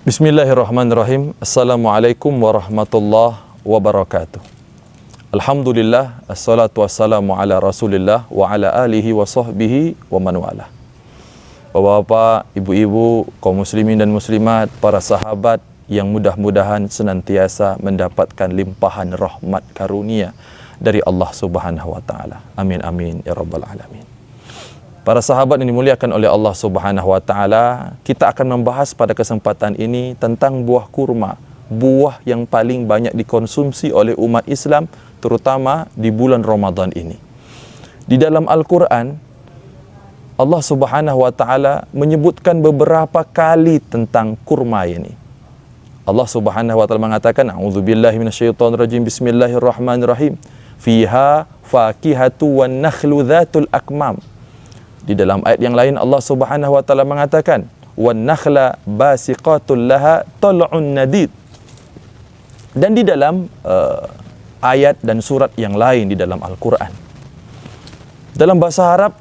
Bismillahirrahmanirrahim. Assalamualaikum warahmatullahi wabarakatuh. Alhamdulillah, assalatu wassalamu ala rasulillah wa ala alihi wa sahbihi wa man wala. Bapak-bapak, ibu-ibu, kaum muslimin dan muslimat, para sahabat yang mudah-mudahan senantiasa mendapatkan limpahan rahmat karunia dari Allah Subhanahu wa taala. Amin amin ya rabbal alamin. Para sahabat yang dimuliakan oleh Allah Subhanahu wa taala, kita akan membahas pada kesempatan ini tentang buah kurma, buah yang paling banyak dikonsumsi oleh umat Islam terutama di bulan Ramadan ini. Di dalam Al-Qur'an, Allah Subhanahu wa taala menyebutkan beberapa kali tentang kurma ini. Allah Subhanahu wa taala mengatakan, a'udzubillahi minasyaitonirrajim, bismillahirrahmanirrahim. Fiha fakihatu wan nakhlu dzatul akmam. Di dalam ayat yang lain Allah Subhanahu wa taala mengatakan, wan nakhla basiqatul laha tal'un nadid. Dan di dalam ayat dan surat yang lain di dalam Al-Qur'an, dalam bahasa Arab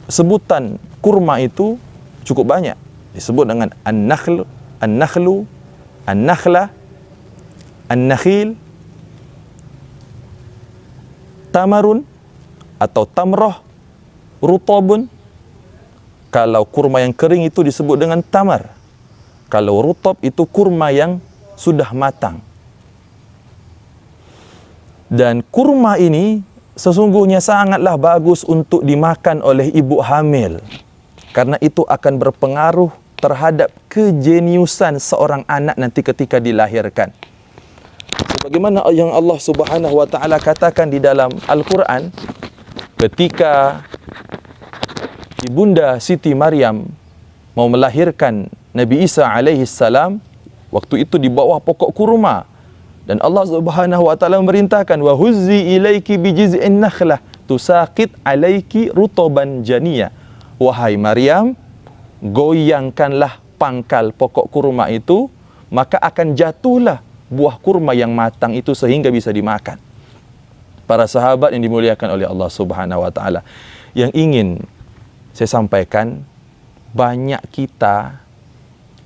sebutan kurma itu cukup banyak. Disebut dengan an-nakhl, an-nakhlu, an-nakhla, an-nakhil, tamarun atau tamrah, rutabun. Kalau kurma yang kering itu disebut dengan tamar. Kalau rutab itu kurma yang sudah matang. Dan kurma ini sesungguhnya sangatlah bagus untuk dimakan oleh ibu hamil. Karena itu akan berpengaruh terhadap kejeniusan seorang anak nanti ketika dilahirkan. Sebagaimana yang Allah Subhanahu wa taala katakan di dalam Al-Qur'an, ketika Ibunda Siti Maryam mau melahirkan Nabi Isa alaihi salam, waktu itu di bawah pokok kurma, dan Allah Subhanahu wa taala memerintahkan, wa huzzi ilaiki bijiz'in nakhlah tusaqit alaiki rutoban janiyah. Wahai Maryam, goyangkanlah pangkal pokok kurma itu, maka akan jatuhlah buah kurma yang matang itu sehingga bisa dimakan. Para sahabat yang dimuliakan oleh Allah Subhanahu wa taala, yang ingin saya sampaikan, banyak kita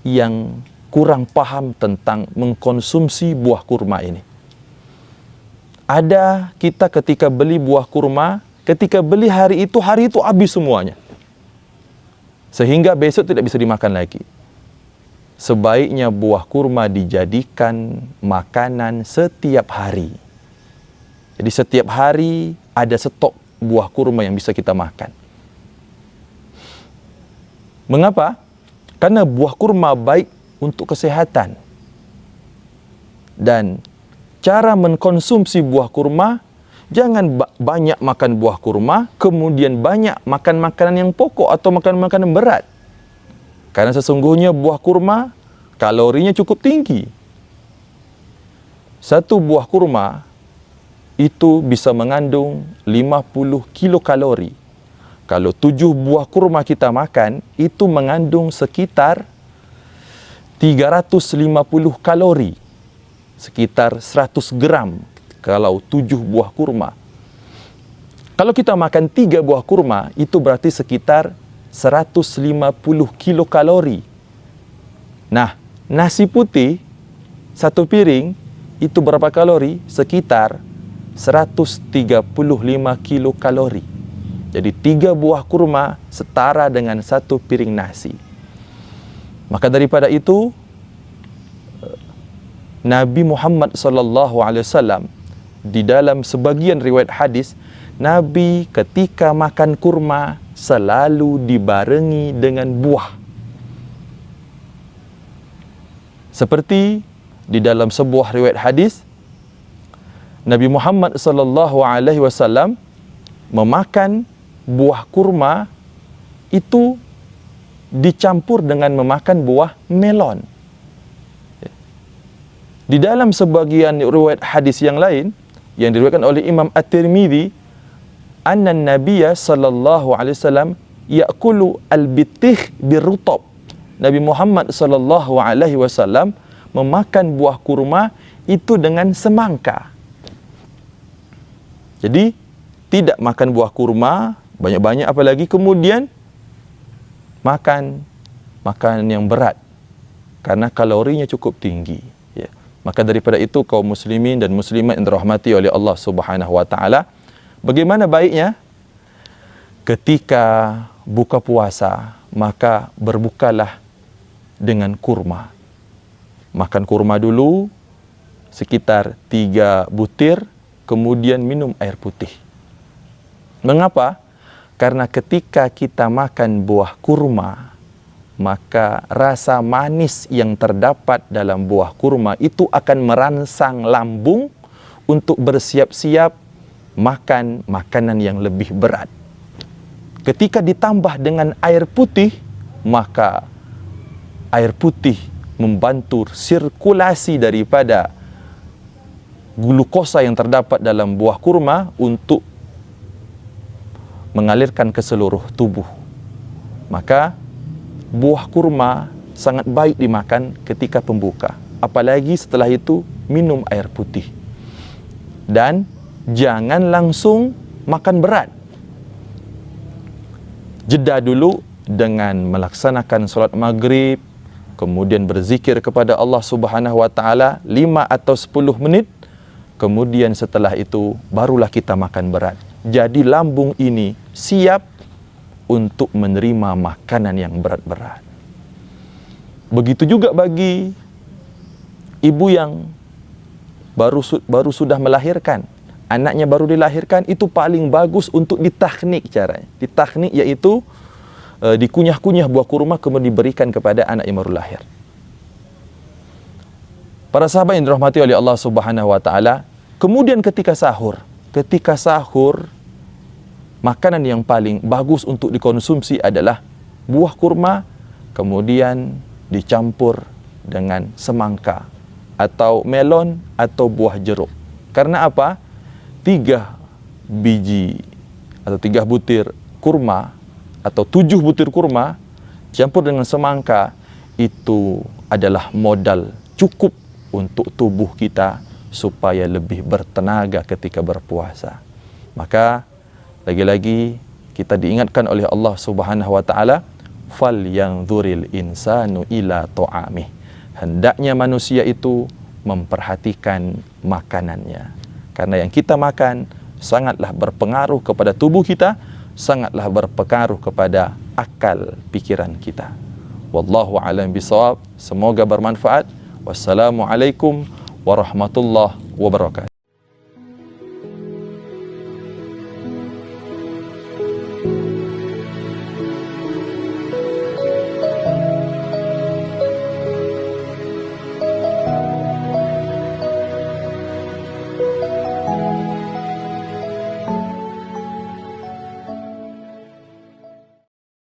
yang kurang paham tentang mengkonsumsi buah kurma ini. Ada kita ketika beli buah kurma, ketika beli hari itu habis semuanya. Sehingga besok tidak bisa dimakan lagi. Sebaiknya buah kurma dijadikan makanan setiap hari. Jadi setiap hari ada stok buah kurma yang bisa kita makan. Mengapa? Karena buah kurma baik untuk kesehatan. Dan cara mengkonsumsi buah kurma, jangan banyak makan buah kurma, kemudian banyak makan makanan yang pokok atau makan makanan berat. Karena sesungguhnya buah kurma kalorinya cukup tinggi. Satu buah kurma itu bisa mengandung 50 kilokalori. Kalau 7 buah kurma kita makan, itu mengandung sekitar 350 kalori. Sekitar 100 gram kalau 7 buah kurma. Kalau kita makan 3 buah kurma, itu berarti sekitar 150 kilokalori. Nah, nasi putih, satu piring, itu berapa kalori? Sekitar 135 kilokalori. Jadi 3 buah kurma setara dengan 1 piring nasi. Maka daripada itu, Nabi Muhammad SAW di dalam sebagian riwayat hadis, Nabi ketika makan kurma selalu dibarengi dengan buah. Seperti di dalam sebuah riwayat hadis, Nabi Muhammad SAW memakan buah kurma itu dicampur dengan memakan buah melon. Di dalam sebagian riwayat hadis yang lain yang diriwayatkan oleh Imam At-Tirmidzi, anna Nabiyya sallallahu alaihi wasallam ya'kulu al-bitih birutab. Nabi Muhammad sallallahu alaihi wasallam memakan buah kurma itu dengan semangka. Jadi tidak makan buah kurma banyak-banyak, apalagi kemudian makan makanan yang berat. karena kalorinya cukup tinggi. Ya. Maka daripada itu kaum muslimin dan muslimat yang dirahmati oleh Allah Subhanahu wa taala, bagaimana baiknya ketika buka puasa, maka berbukalah dengan kurma. Makan kurma dulu sekitar 3 butir, kemudian minum air putih. Mengapa? Karena ketika kita makan buah kurma, maka rasa manis yang terdapat dalam buah kurma itu akan merangsang lambung untuk bersiap-siap makan makanan yang lebih berat. Ketika ditambah dengan air putih, maka air putih membantu sirkulasi daripada glukosa yang terdapat dalam buah kurma untuk mengalirkan ke seluruh tubuh. Maka buah kurma sangat baik dimakan ketika pembuka. Apalagi setelah itu minum air putih. Dan jangan langsung makan berat. Jeda dulu dengan melaksanakan solat maghrib, kemudian berzikir kepada Allah Subhanahu wa taala 5 atau 10 menit, kemudian setelah itu barulah kita makan berat. Jadi lambung ini siap untuk menerima makanan yang berat-berat. Begitu juga bagi ibu yang baru sudah melahirkan, anaknya baru dilahirkan, itu paling bagus untuk ditahnik caranya. Ditahnik yaitu dikunyah-kunyah buah kurma kemudian diberikan kepada anak yang baru lahir. Para sahabat yang dirahmati oleh Allah Subhanahu wa taala, kemudian ketika sahur, makanan yang paling bagus untuk dikonsumsi adalah buah kurma kemudian dicampur dengan semangka atau melon atau buah jeruk. Karena apa? 3 biji atau 3 butir kurma atau 7 butir kurma campur dengan semangka itu adalah modal cukup untuk tubuh kita supaya lebih bertenaga ketika berpuasa. Maka lagi-lagi kita diingatkan oleh Allah Subhanahu wa taala, falyanzuril insanu ila ta'amih. Hendaknya manusia itu memperhatikan makanannya. Karena yang kita makan sangatlah berpengaruh kepada tubuh kita, sangatlah berpengaruh kepada akal pikiran kita. Wallahu a'lam bishawab. Semoga bermanfaat. Wassalamualaikum warahmatullahi wabarakatuh.